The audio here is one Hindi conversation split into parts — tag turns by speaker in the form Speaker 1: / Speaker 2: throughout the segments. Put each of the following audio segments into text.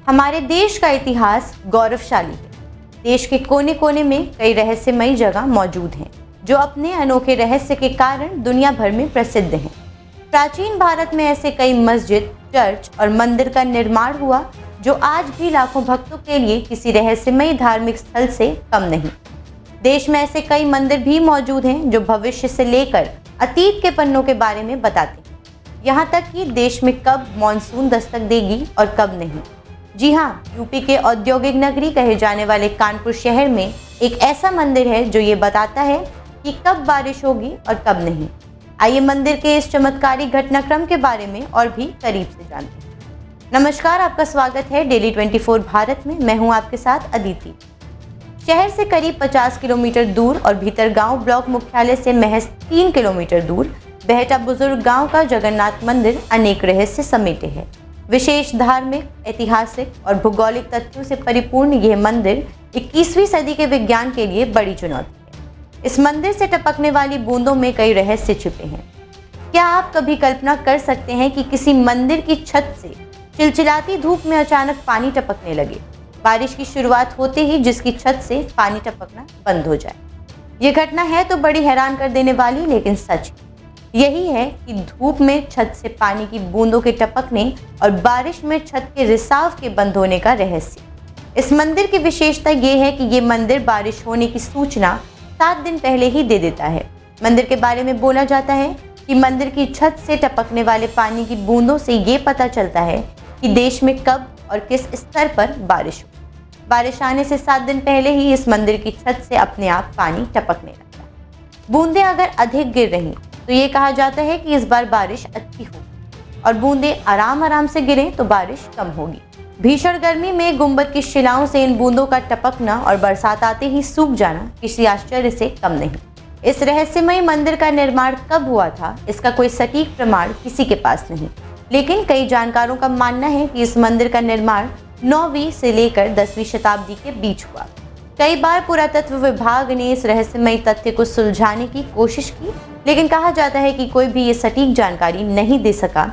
Speaker 1: हमारे देश का इतिहास गौरवशाली है। देश के कोने कोने में कई रहस्यमयी जगह मौजूद हैं, जो अपने अनोखे रहस्य के कारण दुनिया भर में प्रसिद्ध हैं। प्राचीन भारत में ऐसे कई मस्जिद, चर्च और मंदिर का निर्माण हुआ, जो आज भी लाखों भक्तों के लिए किसी रहस्यमयी धार्मिक स्थल से कम नहीं। देश में ऐसे कई मंदिर भी मौजूद हैं, जो भविष्य से लेकर अतीत के पन्नों के बारे में बताते हैं। यहाँ तक कि देश में कब मॉनसून दस्तक देगी और कब नहीं। जी हाँ, यूपी के औद्योगिक नगरी कहे जाने वाले कानपुर शहर में एक ऐसा मंदिर है जो ये बताता है कि कब बारिश होगी और कब नहीं। आइए मंदिर के इस चमत्कारी घटनाक्रम के बारे में और भी करीब से जानते हैं। नमस्कार, आपका स्वागत है डेली 24 भारत में। मैं हूँ आपके साथ अदिति। शहर से करीब 50 किलोमीटर दूर और भीतरगांव ब्लॉक मुख्यालय से महज 3 किलोमीटर दूर बेहटा बुजुर्ग गांव का जगन्नाथ मंदिर अनेक रहस्य समेटे है। विशेष धार्मिक, ऐतिहासिक और भौगोलिक तथ्यों से परिपूर्ण यह मंदिर 21वीं सदी के विज्ञान के लिए बड़ी चुनौती है। इस मंदिर से टपकने वाली बूंदों में कई रहस्य छिपे हैं। क्या आप कभी कल्पना कर सकते हैं कि किसी मंदिर की छत से चिलचिलाती धूप में अचानक पानी टपकने लगे? बारिश की शुरुआत होते ही जिसकी छत से पानी टपकना बंद हो जाए। ये घटना है तो बड़ी हैरान कर देने वाली, लेकिन सच यही है कि धूप में छत से पानी की बूंदों के टपकने और बारिश में छत के रिसाव के बंद होने का रहस्य। इस मंदिर की विशेषता ये है कि ये मंदिर बारिश होने की सूचना 7 दिन पहले ही दे देता है। मंदिर के बारे में बोला जाता है कि मंदिर की छत से टपकने वाले पानी की बूंदों से ये पता चलता है कि देश में कब और किस स्तर पर बारिश हो। बारिश आने से 7 दिन पहले ही इस मंदिर की छत से अपने आप पानी टपकने लगता है। बूंदें अगर अधिक गिर रही तो ये कहा जाता है कि इस बार बारिश अच्छी होगी, और बूंदें आराम आराम से गिरें तो बारिश कम होगी। भीषण गर्मी में गुंबद की शिलाओं से इन बूंदों का टपकना और बरसात आते ही सूख जाना किसी आश्चर्य से कम नहीं। इस रहस्यमयी मंदिर का निर्माण कब हुआ था, इसका कोई सटीक प्रमाण किसी के पास नहीं, लेकिन कई जानकारों का मानना है कि इस मंदिर का निर्माण 9वीं से लेकर 10वीं शताब्दी के बीच हुआ। कई बार पुरातत्व विभाग ने इस रहस्यमयी तथ्य को सुलझाने की कोशिश की, लेकिन कहा जाता है कि कोई भी ये सटीक जानकारी नहीं दे सका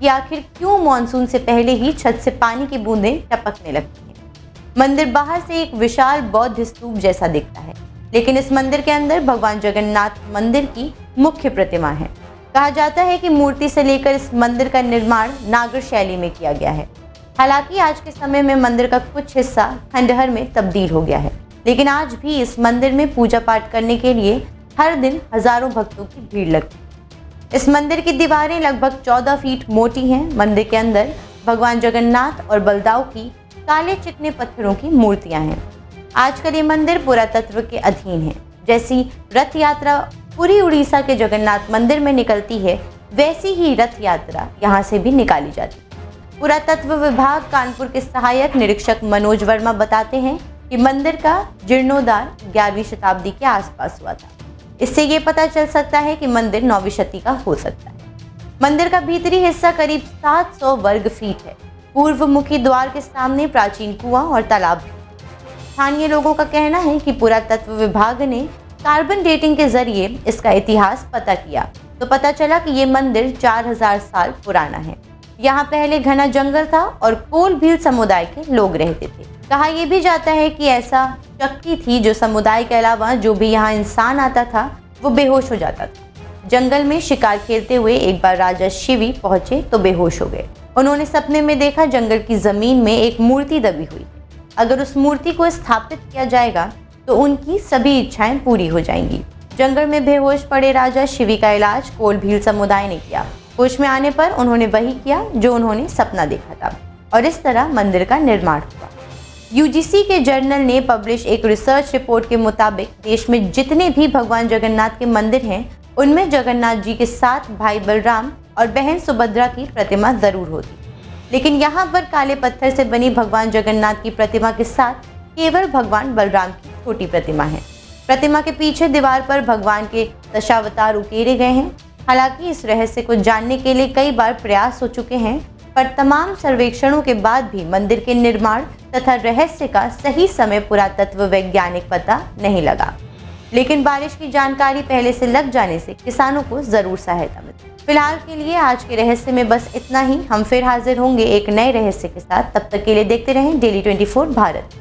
Speaker 1: कि आखिर क्यों मानसून से पहले ही छत से पानी की बूंदें टपकने लगती हैं। मंदिर बाहर से एक विशाल बौद्ध स्तूप जैसा दिखता है, लेकिन इस मंदिर के अंदर भगवान जगन्नाथ मंदिर की मुख्य प्रतिमा है। कहा जाता है कि मूर्ति से लेकर इस मंदिर का निर्माण नागर शैली में किया गया है। हालांकि आज के समय में मंदिर का कुछ हिस्सा खंडहर में तब्दील हो गया है, लेकिन आज भी इस मंदिर में पूजा पाठ करने के लिए हर दिन हजारों भक्तों की भीड़ लगती है। इस मंदिर की दीवारें लगभग 14 फीट मोटी हैं। मंदिर के अंदर भगवान जगन्नाथ और बलदाव की काले चिकने पत्थरों की मूर्तियां हैं। आजकल ये मंदिर पुरातत्व के अधीन है। जैसी रथ यात्रा पूरी उड़ीसा के जगन्नाथ मंदिर में निकलती है, वैसी ही रथ यात्रा यहाँ से भी निकाली जाती है। पुरातत्व विभाग कानपुर के सहायक निरीक्षक मनोज वर्मा बताते हैं कि मंदिर का जीर्णोद्धार 11वीं शताब्दी के आसपास हुआ था। इससे ये पता चल सकता है कि मंदिर 9वीं शती का हो सकता है। मंदिर का भीतरी हिस्सा करीब 700 वर्ग फीट है। पूर्व मुखी द्वार के सामने प्राचीन कुआं और तालाब है। स्थानीय लोगों का कहना है कि पुरातत्व विभाग ने कार्बन डेटिंग के जरिए इसका इतिहास पता किया तो पता चला कि ये मंदिर 4000 साल पुराना है। यहाँ पहले घना जंगल था और कोल भील समुदाय के लोग रहते थे। कहा यह भी जाता है कि ऐसा चक्की थी जो समुदाय के अलावा जो भी यहाँ इंसान आता था वो बेहोश हो जाता था। जंगल में शिकार खेलते हुए एक बार राजा शिवी पहुंचे तो बेहोश हो गए। उन्होंने सपने में देखा जंगल की जमीन में एक मूर्ति दबी हुई। अगर उस मूर्ति को स्थापित किया जाएगा तो उनकी सभी इच्छाएं पूरी हो जाएंगी। जंगल में बेहोश पड़े राजा शिवी का इलाज कोल भील समुदाय ने किया। होश में आने पर उन्होंने वही किया जो उन्होंने सपना देखा था, और इस तरह मंदिर का निर्माण हुआ। यूजीसी के जर्नल ने पब्लिश एक रिसर्च रिपोर्ट के मुताबिक देश में जितने भी भगवान जगन्नाथ के मंदिर हैं, उनमें जगन्नाथ जी के साथ भाई बलराम और बहन सुभद्रा की प्रतिमा जरूर होती, लेकिन यहाँ पर काले पत्थर से बनी भगवान जगन्नाथ की प्रतिमा के साथ केवल भगवान बलराम की छोटी प्रतिमा है। प्रतिमा के पीछे दीवार पर भगवान के दशावतार उकेरे गए हैं। हालांकि इस रहस्य को जानने के लिए कई बार प्रयास हो चुके हैं, पर तमाम सर्वेक्षणों के बाद भी मंदिर के निर्माण तथा रहस्य का सही समय पुरातत्व वैज्ञानिक पता नहीं लगा। लेकिन बारिश की जानकारी पहले से लग जाने से किसानों को जरूर सहायता मिलती। फिलहाल के लिए आज के रहस्य में बस इतना ही। हम फिर हाजिर होंगे एक नए रहस्य के साथ। तब तक के लिए देखते रहें डेली 24 भारत।